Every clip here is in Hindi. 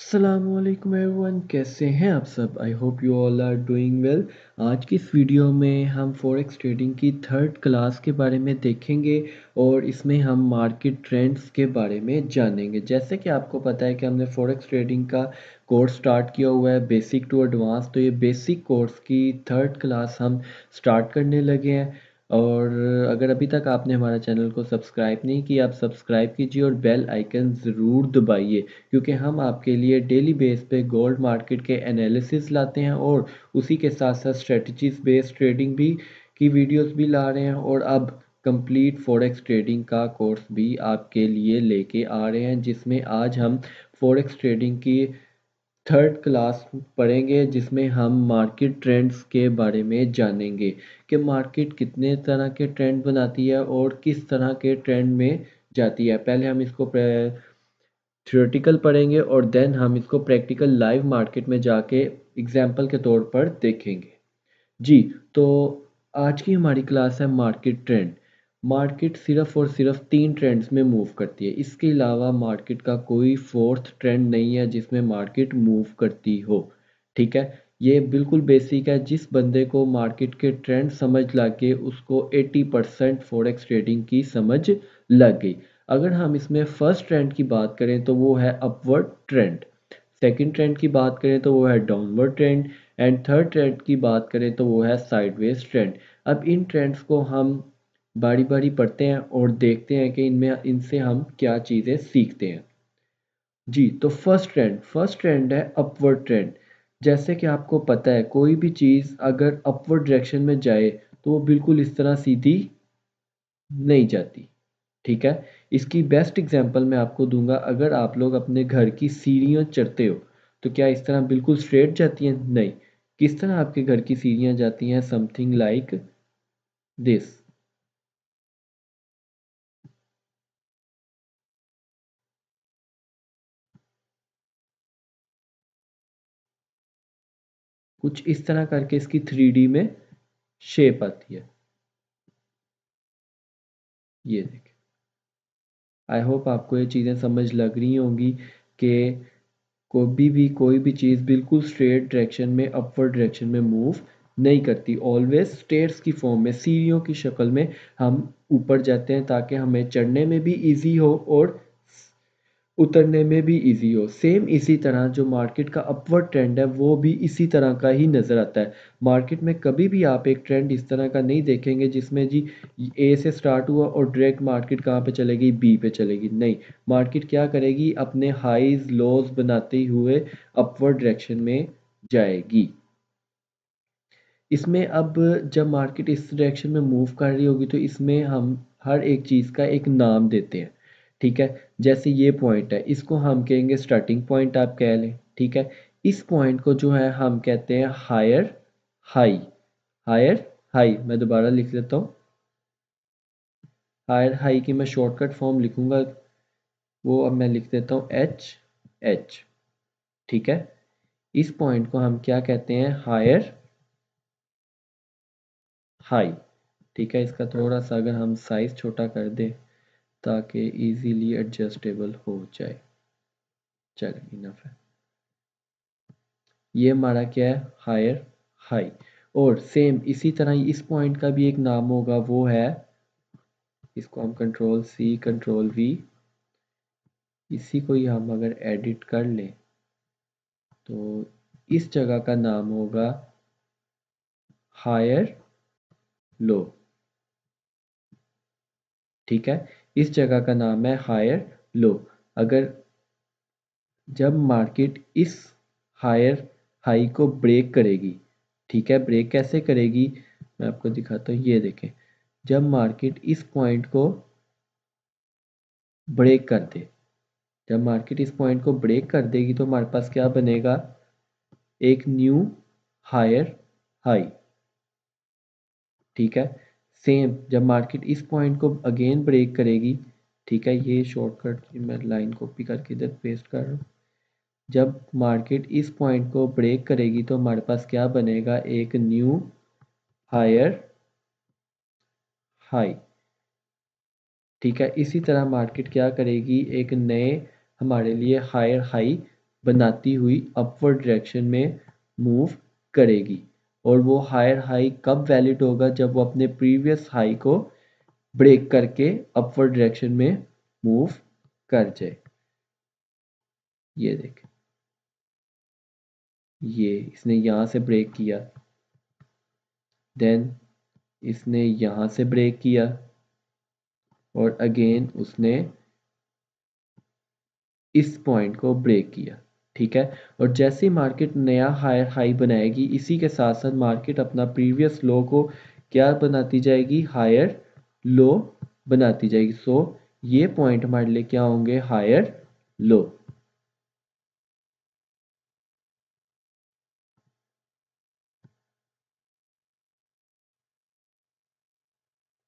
अस्सलामुअलैकुम एवरीवन, कैसे हैं आप सब। I hope you all are doing well. आज की इस वीडियो में हम फॉरेक्स ट्रेडिंग की थर्ड क्लास के बारे में देखेंगे और इसमें हम मार्केट ट्रेंड्स के बारे में जानेंगे। जैसे कि आपको पता है कि हमने फॉरेक्स ट्रेडिंग का कोर्स स्टार्ट किया हुआ है, बेसिक टू एडवांस। तो ये बेसिक कोर्स की थर्ड क्लास हम स्टार्ट करने लगे हैं। और अगर अभी तक आपने हमारा चैनल को सब्सक्राइब नहीं किया, आप सब्सक्राइब कीजिए और बेल आइकन ज़रूर दबाइए, क्योंकि हम आपके लिए डेली बेस पे गोल्ड मार्केट के एनालिसिस लाते हैं और उसी के साथ साथ स्ट्रेटजीज बेस्ड ट्रेडिंग भी की वीडियोस भी ला रहे हैं। और अब कंप्लीट फॉरेक्स ट्रेडिंग का कोर्स भी आपके लिए लेके आ रहे हैं, जिसमें आज हम फॉरेक्स ट्रेडिंग की थर्ड क्लास पढ़ेंगे, जिसमें हम मार्केट ट्रेंड्स के बारे में जानेंगे कि मार्केट कितने तरह के ट्रेंड बनाती है और किस तरह के ट्रेंड में जाती है। पहले हम इसको थ्योरेटिकल पढ़ेंगे और देन हम इसको प्रैक्टिकल लाइव मार्केट में जाके एग्जाम्पल के तौर पर देखेंगे। जी, तो आज की हमारी क्लास है मार्केट ट्रेंड। मार्केट सिर्फ और सिर्फ 3 ट्रेंड्स में मूव करती है। इसके अलावा मार्केट का कोई फोर्थ ट्रेंड नहीं है जिसमें मार्केट मूव करती हो। ठीक है, ये बिल्कुल बेसिक है। जिस बंदे को मार्केट के ट्रेंड समझ लग गए उसको 80% फॉरेक्स ट्रेडिंग की समझ लग गई। अगर हम इसमें फर्स्ट ट्रेंड की बात करें तो वो है अपवर्ड ट्रेंड। सेकंड ट्रेंड की बात करें तो वो है downward trend. And third trend की बात करें तो वो है साइडवेज ट्रेंड। अब इन ट्रेंड्स को हम बारी बारी पढ़ते हैं और देखते हैं कि इनसे हम क्या चीज़ें सीखते हैं। जी, तो फर्स्ट ट्रेंड है अपवर्ड ट्रेंड। जैसे कि आपको पता है कोई भी चीज़ अगर अपवर्ड डायरेक्शन में जाए तो वो बिल्कुल इस तरह सीधी नहीं जाती। ठीक है, इसकी बेस्ट एग्जांपल मैं आपको दूंगा। अगर आप लोग अपने घर की सीढ़ियाँ चढ़ते हो तो क्या इस तरह बिल्कुल स्ट्रेट जाती हैं? नहीं। किस तरह आपके घर की सीढ़ियाँ जाती हैं? Something like this. कुछ इस तरह करके इसकी 3D में शेप आती है। ये देखिए, आई होप आपको ये चीज़ें समझ लग रही होंगी कि कोई भी चीज़ बिल्कुल स्ट्रेट डायरेक्शन में अपवर्ड डायरेक्शन में मूव नहीं करती। ऑलवेज स्टेयर्स की फॉर्म में, सीढ़ियों की शक्ल में हम ऊपर जाते हैं ताकि हमें चढ़ने में भी इजी हो और उतरने में भी इजी हो। सेम इसी तरह जो मार्केट का अपवर्ड ट्रेंड है वो भी इसी तरह का ही नज़र आता है। मार्केट में कभी भी आप एक ट्रेंड इस तरह का नहीं देखेंगे जिसमें जी ए से स्टार्ट हुआ और डायरेक्ट मार्केट कहाँ पे चलेगी? बी पे चलेगी। नहीं, मार्केट क्या करेगी? अपने हाईज लोज बनाते हुए अपवर्ड डायरेक्शन में जाएगी। इसमें अब जब मार्केट इस डायरेक्शन में मूव कर रही होगी तो इसमें हम हर एक चीज़ का एक नाम देते हैं। ठीक है, जैसे ये पॉइंट है, इसको हम कहेंगे स्टार्टिंग पॉइंट, आप कह लें। ठीक है, इस पॉइंट को जो है हम कहते हैं हायर हाई। हायर हाई, मैं दोबारा लिख देता हूँ। हायर हाई की मैं शॉर्टकट फॉर्म लिखूंगा, वो अब मैं लिख देता हूँ एच एच। ठीक है, इस पॉइंट को हम क्या कहते हैं? Higher high. ठीक है, इसका थोड़ा सा अगर हम साइज छोटा कर दें ताकि इजीली एडजस्टेबल हो जाए। चलो, इनफ है। ये हमारा क्या है? Higher high. और सेम इसी तरह इस पॉइंट का भी एक नाम होगा, वो है, इसको हम कंट्रोल सी कंट्रोल वी, इसी को ही हम अगर एडिट कर लें तो इस जगह का नाम होगा हायर लो। ठीक है, इस जगह का नाम है हायर लो। अगर जब मार्केट इस हायर हाई को ब्रेक करेगी, ठीक है, ब्रेक कैसे करेगी मैं आपको दिखाता हूँ। ये देखें, जब मार्केट इस पॉइंट को ब्रेक कर दे, जब मार्केट इस पॉइंट को ब्रेक कर देगी तो हमारे पास क्या बनेगा? एक न्यू हायर हाई। ठीक है, सेम जब मार्केट इस पॉइंट को अगेन ब्रेक करेगी, ठीक है, ये शॉर्टकट मैं लाइन कॉपी करके इधर पेस्ट कर रहा हूँ। जब मार्केट इस पॉइंट को ब्रेक करेगी तो हमारे पास क्या बनेगा? एक न्यू हायर हाई। ठीक है, इसी तरह मार्केट क्या करेगी? एक नए हमारे लिए हायर हाई बनाती हुई अपवर्ड डायरेक्शन में मूव करेगी। और वो हायर हाई कब वैलिड होगा? जब वो अपने प्रीवियस हाई को ब्रेक करके अपवर्ड डायरेक्शन में मूव कर जाए। ये देख, ये इसने यहाँ से ब्रेक किया, देन इसने यहाँ से ब्रेक किया, और अगेन उसने इस पॉइंट को ब्रेक किया। ठीक है, और जैसे ही मार्केट नया हायर हाई बनाएगी, इसी के साथ साथ मार्केट अपना प्रीवियस लो को क्या बनाती जाएगी? हायर लो बनाती जाएगी। सो ये पॉइंट हमारे लिए क्या होंगे? Higher low.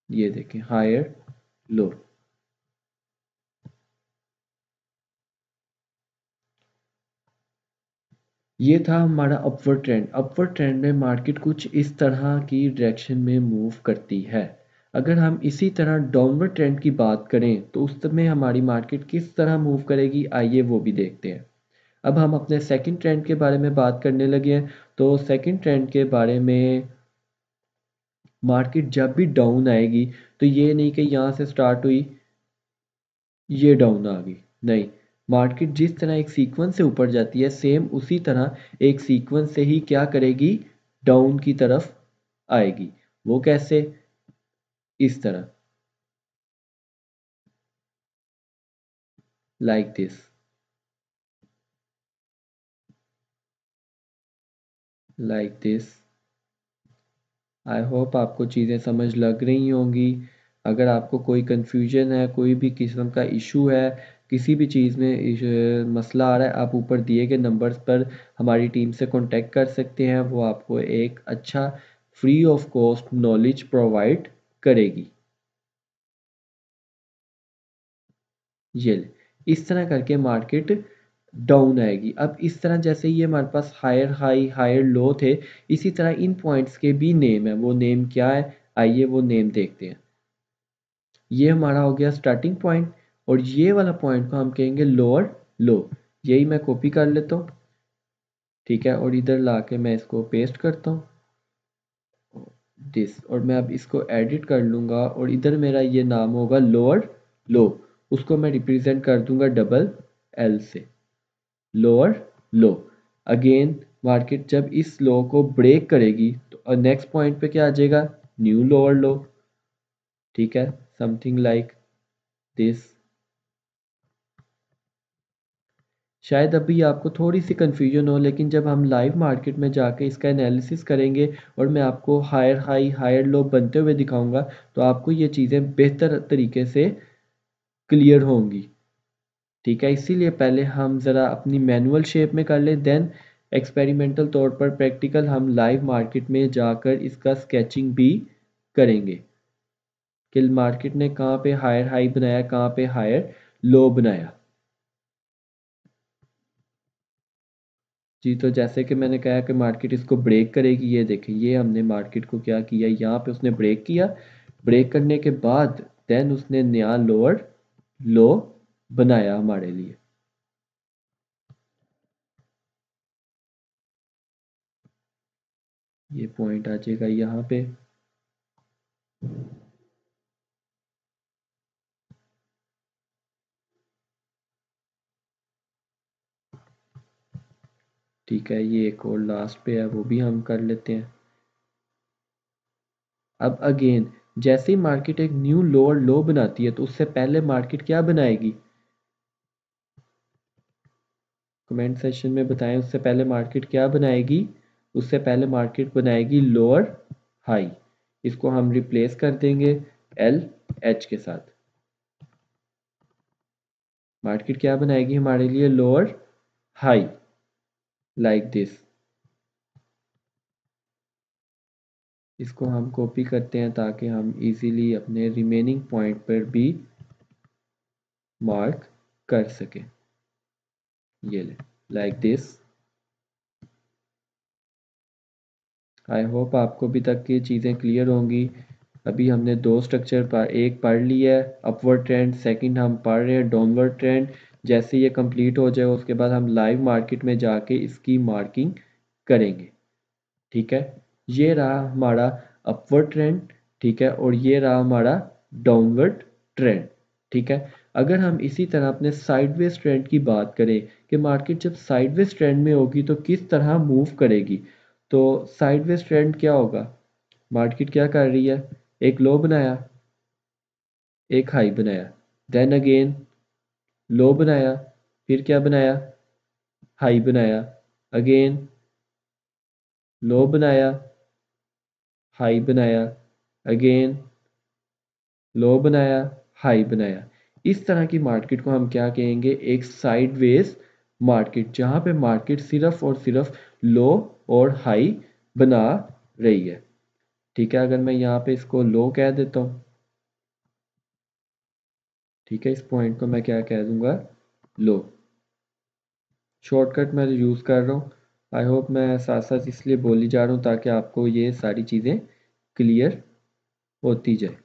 ये देखें, हायर लो। ये था हमारा अपवर्ड ट्रेंड। अपवर्ड ट्रेंड में मार्केट कुछ इस तरह की डायरेक्शन में मूव करती है। अगर हम इसी तरह डाउनवर्ड ट्रेंड की बात करें तो उस समय हमारी मार्केट किस तरह मूव करेगी, आइए वो भी देखते हैं। अब हम अपने सेकंड ट्रेंड के बारे में बात करने लगे हैं। तो सेकंड ट्रेंड के बारे में, मार्केट जब भी डाउन आएगी तो ये नहीं कि यहाँ से स्टार्ट हुई, ये डाउन आ गई, नहीं। मार्केट जिस तरह एक सीक्वेंस से ऊपर जाती है, सेम उसी तरह एक सीक्वेंस से ही क्या करेगी? डाउन की तरफ आएगी। वो कैसे? इस तरह, like this, like this. I hope आपको चीज़ें समझ लग रही होंगी। अगर आपको कोई कन्फ्यूजन है, कोई भी किस्म का इशू है, किसी भी चीज़ में मसला आ रहा है, आप ऊपर दिए गए नंबर्स पर हमारी टीम से कांटेक्ट कर सकते हैं। वो आपको एक अच्छा free of cost knowledge provide करेगी। ये इस तरह करके मार्केट डाउन आएगी। अब इस तरह जैसे ये हमारे पास हायर हाई हायर लो थे, इसी तरह इन पॉइंट्स के भी नेम है। वो नेम क्या है? आइए वो नेम देखते हैं। ये हमारा हो गया स्टार्टिंग पॉइंट, और ये वाला पॉइंट को हम कहेंगे लोअर लो। यही मैं कॉपी कर लेता हूँ। ठीक है, और इधर ला के मैं इसको पेस्ट करता हूँ, दिस। और मैं अब इसको एडिट कर लूँगा, और इधर मेरा ये नाम होगा लोअर लो। उसको मैं रिप्रेजेंट कर दूंगा डबल एल से, लोअर लो। अगेन मार्केट जब इस लो को ब्रेक करेगी तो नेक्स्ट पॉइंट पे क्या आ जाएगा? न्यू लोअर लो। ठीक है, समथिंग लाइक दिस। शायद अभी आपको थोड़ी सी कन्फ्यूजन हो, लेकिन जब हम लाइव मार्केट में जाके इसका एनालिसिस करेंगे और मैं आपको हायर हाई हायर लो बनते हुए दिखाऊंगा, तो आपको ये चीज़ें बेहतर तरीके से क्लियर होंगी। ठीक है, इसीलिए पहले हम ज़रा अपनी मैनुअल शेप में कर लें, देन एक्सपेरिमेंटल तौर पर प्रैक्टिकल हम लाइव मार्केट में जाकर इसका स्केचिंग भी करेंगे कि मार्केट ने कहाँ पे हायर हाई बनाया, कहाँ पे हायर लो बनाया। जी, तो जैसे कि मैंने कहा कि मार्केट इसको ब्रेक करेगी। ये देखें, ये हमने मार्केट को क्या किया, यहाँ पे उसने ब्रेक किया। ब्रेक करने के बाद देन उसने नया लोअर लो बनाया हमारे लिए। ये पॉइंट आ जाएगा यहाँ पे। ठीक है, ये एक और लास्ट पे है, वो भी हम कर लेते हैं। अब अगेन जैसे ही मार्केट एक न्यू लोअर लो बनाती है, तो उससे पहले मार्केट क्या बनाएगी? कमेंट सेशन में बताएं, उससे पहले मार्केट क्या बनाएगी? उससे पहले मार्केट बनाएगी लोअर हाई। इसको हम रिप्लेस कर देंगे एल एच के साथ। मार्केट क्या बनाएगी हमारे लिए? Lower high, like this. इसको हम कॉपी करते हैं ताकि हम इजीली अपने रिमेनिंग पॉइंट पर भी मार्क कर सकें। ये ले, लाइक दिस। आई होप आपको अभी तक की चीज़ें क्लियर होंगी। अभी हमने दो स्ट्रक्चर पर एक पढ़ लिया है, अपवर्ड ट्रेंड। सेकंड हम पढ़ रहे हैं डाउनवर्ड ट्रेंड। जैसे ये कंप्लीट हो जाए उसके बाद हम लाइव मार्केट में जाके इसकी मार्किंग करेंगे। ठीक है, ये रहा हमारा अपवर्ड ट्रेंड। ठीक है, और ये रहा हमारा डाउनवर्ड ट्रेंड। ठीक है, अगर हम इसी तरह अपने साइडवेज ट्रेंड की बात करें कि मार्केट जब साइडवेज ट्रेंड में होगी तो किस तरह मूव करेगी, तो साइडवेज ट्रेंड क्या होगा, मार्केट क्या कर रही है, एक लो बनाया, एक हाई बनाया, देन अगेन लो बनाया, फिर क्या बनाया, हाई बनाया, अगेन लो बनाया, हाई बनाया, अगेन लो बनाया, हाई बनाया। इस तरह की मार्केट को हम क्या कहेंगे, एक साइडवेज मार्केट, जहां पे मार्केट सिर्फ और सिर्फ लो और हाई बना रही है। ठीक है, अगर मैं यहाँ पे इसको लो कह देता हूँ, ठीक है, इस पॉइंट को मैं क्या कह दूंगा, लो। शॉर्टकट मैं यूज़ कर रहा हूँ। आई होप मैं साथ साथ इसलिए बोली जा रहा हूँ ताकि आपको ये सारी चीज़ें क्लियर होती जाए।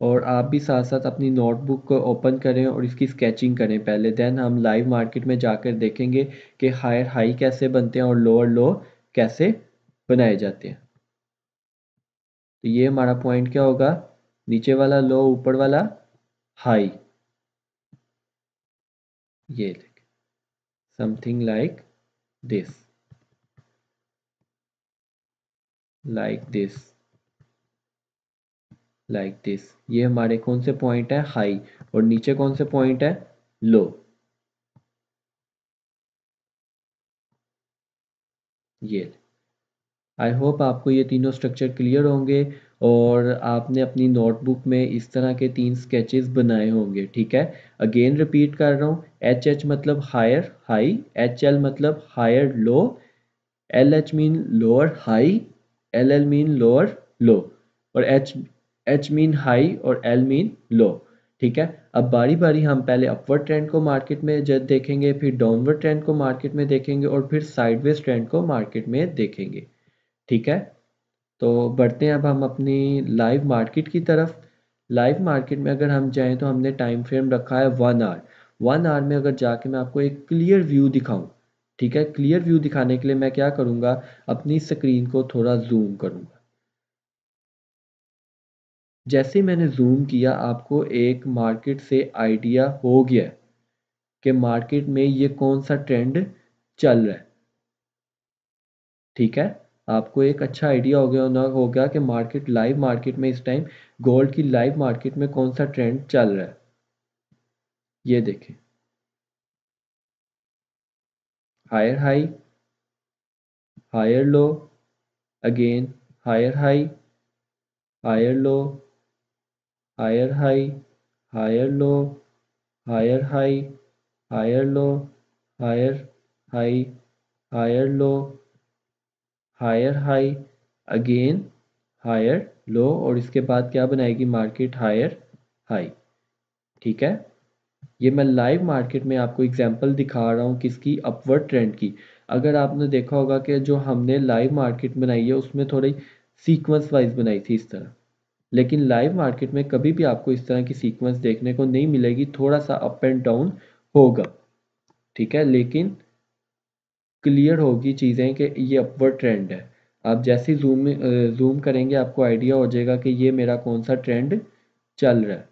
और आप भी साथ साथ अपनी नोटबुक को ओपन करें और इसकी स्केचिंग करें पहले, देन हम लाइव मार्केट में जाकर देखेंगे कि हायर हाई कैसे बनते हैं और लोअर लो कैसे बनाए जाते हैं। तो ये हमारा पॉइंट क्या होगा, नीचे वाला लो, ऊपर वाला हाई, ये something like this, like this, like this. ये हमारे कौन से पॉइंट है, हाई, और नीचे कौन से पॉइंट है, लो। ये आई होप आपको ये तीनों स्ट्रक्चर क्लियर होंगे और आपने अपनी नोटबुक में इस तरह के 3 स्केचेस बनाए होंगे। ठीक है, अगेन रिपीट कर रहा हूँ, एच एच मतलब हायर हाई, एच एल मतलब higher low, L H mean lower high, L L mean lower low, और एच एच मीन हाई और एल मीन लो। ठीक है, अब बारी बारी हम पहले अपवर्ड ट्रेंड को मार्केट में जब देखेंगे, फिर डाउनवर्ड ट्रेंड को मार्केट में देखेंगे और फिर साइडवेज ट्रेंड को मार्केट में देखेंगे। ठीक है, तो बढ़ते हैं अब हम अपनी लाइव मार्केट की तरफ। लाइव मार्केट में अगर हम जाएं तो हमने टाइम फ्रेम रखा है 1 आवर। 1 आवर में अगर जाके मैं आपको एक क्लियर व्यू दिखाऊं, ठीक है, क्लियर व्यू दिखाने के लिए मैं क्या करूंगा, अपनी स्क्रीन को थोड़ा जूम करूंगा। जैसे ही मैंने जूम किया आपको एक मार्केट से आइडिया हो गया कि मार्केट में ये कौन सा ट्रेंड चल रहा है। ठीक है, आपको एक अच्छा आइडिया हो गया ना, होगा कि मार्केट, लाइव मार्केट में इस टाइम गोल्ड की लाइव मार्केट में कौन सा ट्रेंड चल रहा है। ये देखें, higher high, higher low, again higher high, higher low, higher high, higher low, higher high, higher low, higher high, higher low, higher high, again higher low, और इसके बाद क्या बनाएगी मार्केट, हायर हाई। ठीक है, ये मैं लाइव मार्केट में आपको एग्जांपल दिखा रहा हूँ किसकी, अपवर्ड ट्रेंड की। अगर आपने देखा होगा कि जो हमने लाइव मार्केट बनाई है उसमें थोड़ी सीक्वेंस वाइज बनाई थी इस तरह, लेकिन लाइव मार्केट में कभी भी आपको इस तरह की सीक्वेंस देखने को नहीं मिलेगी, थोड़ा सा अप एंड डाउन होगा। ठीक है, लेकिन क्लियर होगी चीज़ें कि ये अपवर्ड ट्रेंड है। आप जैसे ही जूम करेंगे आपको आइडिया हो जाएगा कि ये मेरा कौन सा ट्रेंड चल रहा है।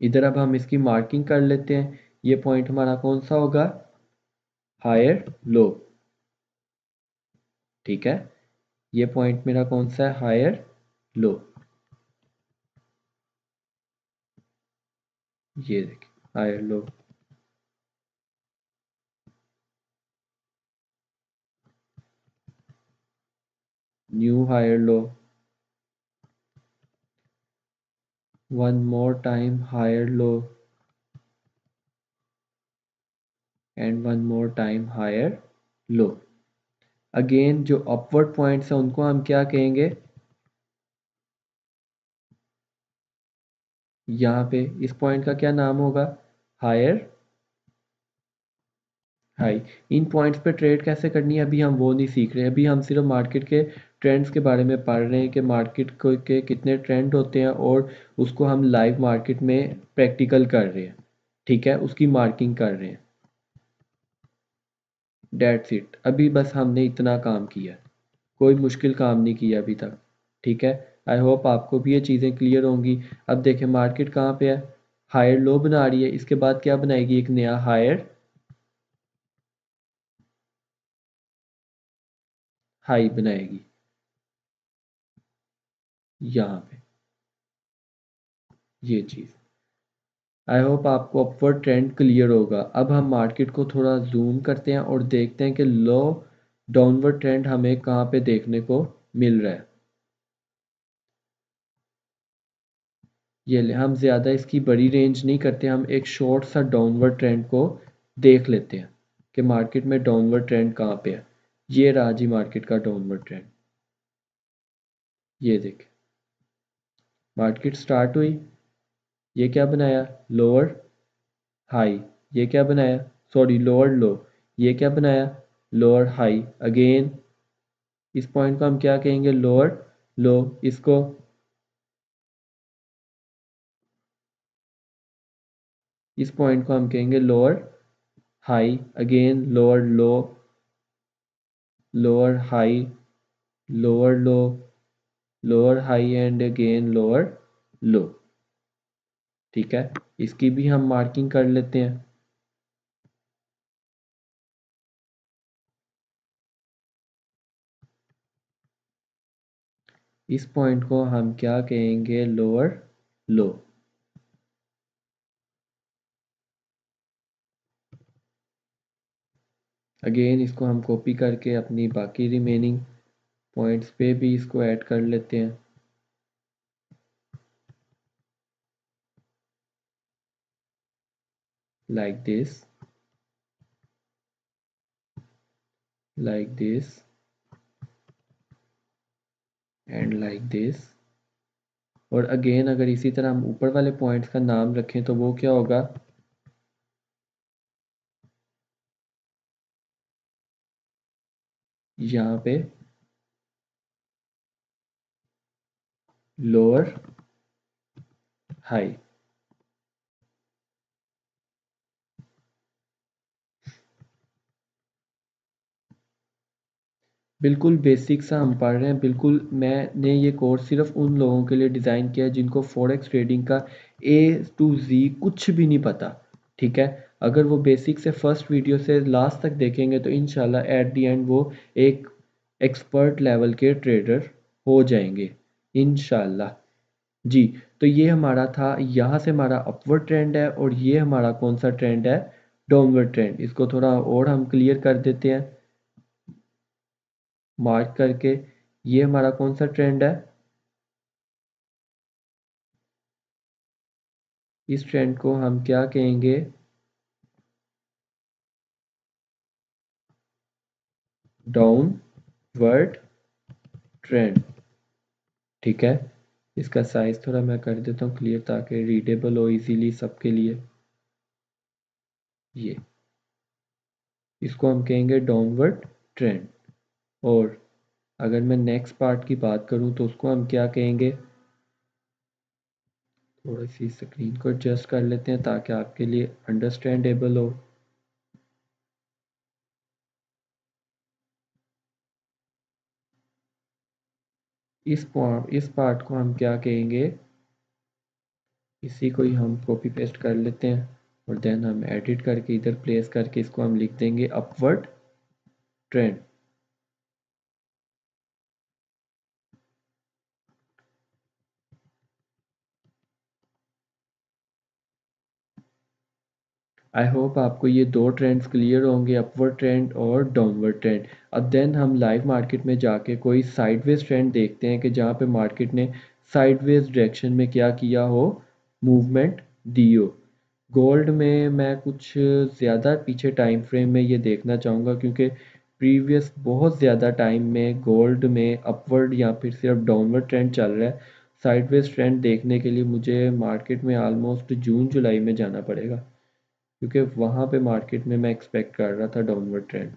इधर अब हम इसकी मार्किंग कर लेते हैं। ये पॉइंट हमारा कौन सा होगा, हायर लो। ठीक है, ये पॉइंट मेरा कौन सा है, हायर लो। ये देखिए, higher low, new higher low, one more time higher low, and one more time higher low. Again जो अपवर्ड पॉइंट्स हैं उनको हम क्या कहेंगे, यहाँ पे इस पॉइंट का क्या नाम होगा, हायर हाई। इन पॉइंट्स पे ट्रेड कैसे करनी है अभी हम वो नहीं सीख रहे, अभी हम सिर्फ मार्केट के ट्रेंड्स के बारे में पढ़ रहे हैं कि मार्केट को के कितने ट्रेंड होते हैं और उसको हम लाइव मार्केट में प्रैक्टिकल कर रहे हैं, ठीक है, उसकी मार्किंग कर रहे हैं। डेट्स इट, अभी बस हमने इतना काम किया, कोई मुश्किल काम नहीं किया अभी तक, ठीक है। आई होप आपको भी ये चीज़ें क्लियर होंगी। अब देखें मार्केट कहाँ पे है, हायर लो बना रही है, इसके बाद क्या बनाएगी, एक नया हायर हाई बनाएगी यहाँ पे, ये चीज़। आई होप आपको अपवर्ड ट्रेंड क्लियर होगा। अब हम मार्केट को थोड़ा जूम करते हैं और देखते हैं कि लो डाउनवर्ड ट्रेंड हमें कहाँ पे देखने को मिल रहा है। ये ले, हम ज़्यादा इसकी बड़ी रेंज नहीं करते, हम एक शॉर्ट सा डाउनवर्ड ट्रेंड को देख लेते हैं कि मार्केट में डाउनवर्ड ट्रेंड कहाँ पे है। ये रहा जी मार्केट का डाउनवर्ड ट्रेंड, ये देख मार्केट स्टार्ट हुई, ये क्या बनाया, लोअर हाई, ये क्या बनाया, सॉरी लोअर लो, ये क्या बनाया, लोअर हाई अगेन। इस पॉइंट को हम क्या कहेंगे, लोअर लो, इसको इस पॉइंट को हम कहेंगे lower high again, lower low, lower high, lower low, lower high and again lower लो, ठीक है। इसकी भी हम मार्किंग कर लेते हैं। इस पॉइंट को हम क्या कहेंगे, लोअर लो। अगेन इसको हम कॉपी करके अपनी बाकी रिमेनिंग पॉइंट्स पे भी इसको ऐड कर लेते हैं, like this, like this and like this। और अगेन अगर इसी तरह हम ऊपर वाले पॉइंट्स का नाम रखें तो वो क्या होगा, यहाँ पे लोअर हाई। बिल्कुल बेसिक सा हम पढ़ रहे हैं, बिल्कुल मैंने ये कोर्स सिर्फ उन लोगों के लिए डिज़ाइन किया है जिनको फॉरेक्स ट्रेडिंग का ए टू जी कुछ भी नहीं पता, ठीक है। अगर वो बेसिक से फर्स्ट वीडियो से लास्ट तक देखेंगे तो इंशाल्लाह एट दी एंड वो एक एक्सपर्ट लेवल के ट्रेडर हो जाएंगे इंशाल्लाह। जी, तो ये हमारा था, यहाँ से हमारा अपवर्ड ट्रेंड है और ये हमारा कौन सा ट्रेंड है, डाउनवर्ड ट्रेंड। इसको थोड़ा और हम क्लियर कर देते हैं मार्क करके। ये हमारा कौन सा ट्रेंड है, इस ट्रेंड को हम क्या कहेंगे, डाउनवर्ड ट्रेंड, ठीक है। इसका साइज थोड़ा मैं कर देता हूँ क्लियर ताकि रीडेबल हो इजीली सबके लिए। ये इसको हम कहेंगे डाउनवर्ड ट्रेंड। और अगर मैं नेक्स्ट पार्ट की बात करूँ तो उसको हम क्या कहेंगे, थोड़ी सी स्क्रीन को एडजस्ट कर लेते हैं ताकि आपके लिए अंडरस्टैंडेबल हो। इस पार्ट को हम क्या कहेंगे, इसी को ही हम कॉपी पेस्ट कर लेते हैं और देन हम एडिट करके इधर प्लेस करके इसको हम लिख देंगे अपवर्ड ट्रेंड। आई होप आपको ये दो ट्रेंड्स क्लियर होंगे, अपवर्ड ट्रेंड और डाउनवर्ड ट्रेंड। अब देन हम लाइव मार्केट में जाके कोई साइडवेज ट्रेंड देखते हैं कि जहाँ पे मार्केट ने साइडवेज डायरेक्शन में क्या किया हो, मूवमेंट दी हो। गोल्ड में मैं कुछ ज़्यादा पीछे टाइम फ्रेम में ये देखना चाहूँगा क्योंकि प्रीवियस बहुत ज़्यादा टाइम में गोल्ड में अपवर्ड या फिर सिर्फ डाउनवर्ड ट्रेंड चल रहा है। साइडवेज ट्रेंड देखने के लिए मुझे मार्केट में आलमोस्ट जून जुलाई में जाना पड़ेगा। क्योंकि वहाँ पे मार्केट में मैं एक्सपेक्ट कर रहा था डाउनवर्ड ट्रेंड।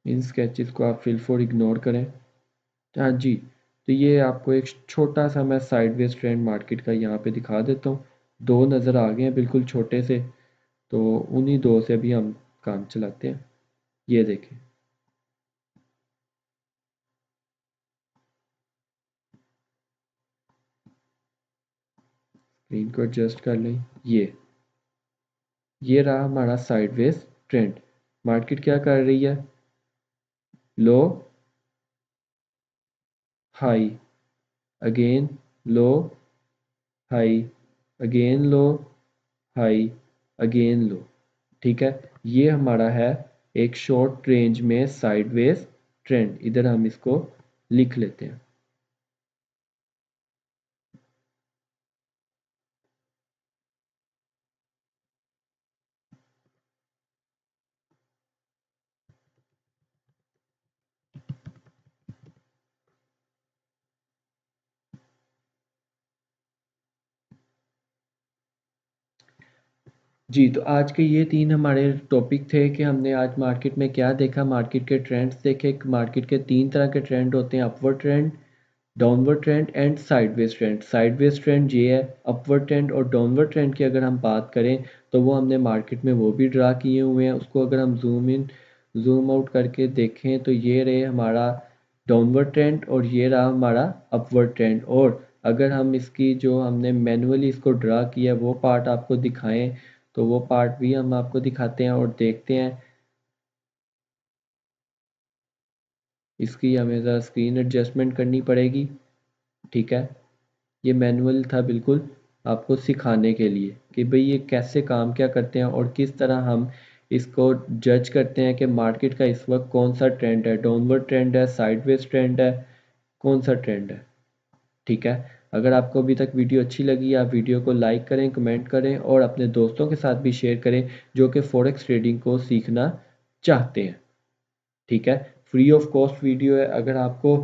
इन स्केचेस को आप फिल फॉर इग्नोर करें। हाँ जी, तो ये आपको एक छोटा सा मैं साइडवेज ट्रेंड मार्केट का यहाँ पे दिखा देता हूँ। दो नज़र आ गए हैं बिल्कुल छोटे से, तो उन्हीं दो से भी हम काम चलाते हैं। ये देखें, स्क्रीन को एडजस्ट कर लें। ये रहा हमारा साइडवेज ट्रेंड। मार्केट क्या कर रही है? लो, हाई, अगेन लो, हाई, अगेन लो, हाई, अगेन लो। ठीक है, ये हमारा है एक शॉर्ट रेंज में साइडवेज ट्रेंड। इधर हम इसको लिख लेते हैं। जी, तो आज के ये 3 हमारे टॉपिक थे कि हमने आज मार्केट में क्या देखा, मार्केट के ट्रेंड्स देखे। मार्केट के 3 तरह के ट्रेंड होते हैं, upward trend, downward trend and sideways trend. Sideways trend ये है। अपवर्ड ट्रेंड और डाउनवर्ड ट्रेंड की अगर हम बात करें तो वो हमने मार्केट में वो भी ड्रा किए हुए हैं। उसको अगर हम जूम इन जूम आउट करके देखें तो ये रहे हमारा डाउनवर्ड ट्रेंड और ये रहा हमारा अपवर्ड ट्रेंड। और अगर हम इसकी जो हमने मैनुअली इसको ड्रा किया वो पार्ट आपको दिखाएं तो वो पार्ट भी हम आपको दिखाते हैं और देखते हैं। इसकी हमें ज़रा स्क्रीन एडजस्टमेंट करनी पड़ेगी। ठीक है, ये मैनुअल था बिल्कुल आपको सिखाने के लिए कि भाई ये कैसे काम क्या करते हैं और किस तरह हम इसको जज करते हैं कि मार्केट का इस वक्त कौन सा ट्रेंड है, डाउनवर्ड ट्रेंड है, साइडवेज ट्रेंड है, कौन सा ट्रेंड है। ठीक है, अगर आपको अभी तक वीडियो अच्छी लगी आप वीडियो को लाइक करें, कमेंट करें और अपने दोस्तों के साथ भी शेयर करें जो कि फॉरेक्स ट्रेडिंग को सीखना चाहते हैं। ठीक है, फ्री ऑफ कॉस्ट वीडियो है। अगर आपको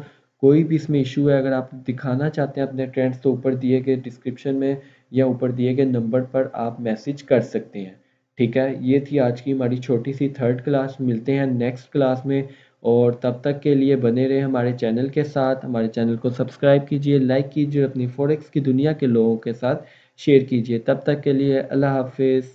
कोई भी इसमें इशू है, अगर आप दिखाना चाहते हैं अपने ट्रेंड्स तो ऊपर दिए गए डिस्क्रिप्शन में या ऊपर दिए गए नंबर पर आप मैसेज कर सकते हैं। ठीक है, ये थी आज की हमारी छोटी सी थर्ड क्लास। मिलते हैं नेक्स्ट क्लास में और तब तक के लिए बने रहे हमारे चैनल के साथ। हमारे चैनल को सब्सक्राइब कीजिए, लाइक कीजिए, अपनी फॉरेक्स की दुनिया के लोगों के साथ शेयर कीजिए। तब तक के लिए अल्लाह हाफिज़।